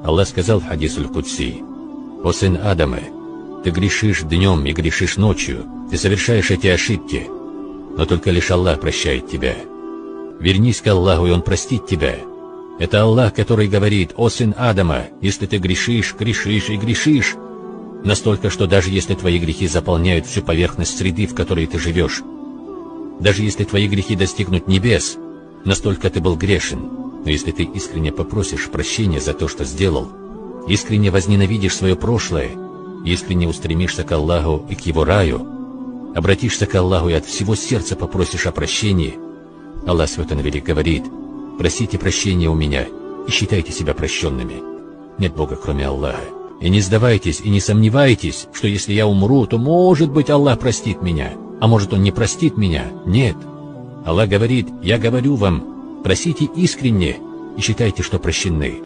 Аллах сказал в хадис аль-Кудси: «О сын Адама, ты грешишь днем и грешишь ночью, ты совершаешь эти ошибки, но только лишь Аллах прощает тебя. Вернись к Аллаху, и Он простит тебя». Это Аллах, который говорит: «О сын Адама, если ты грешишь, грешишь и грешишь, настолько, что даже если твои грехи заполняют всю поверхность среды, в которой ты живешь, даже если твои грехи достигнут небес, настолько ты был грешен, но если ты искренне попросишь прощения за то, что сделал, искренне возненавидишь свое прошлое, искренне устремишься к Аллаху и к Его раю, обратишься к Аллаху и от всего сердца попросишь о прощении, Аллах Святой Велик говорит: просите прощения у меня и считайте себя прощенными. Нет Бога, кроме Аллаха. И не сдавайтесь и не сомневайтесь, что если я умру, то, может быть, Аллах простит меня, а может, Он не простит меня. Нет. Аллах говорит: я говорю вам, просите искренне и считайте, что прощены.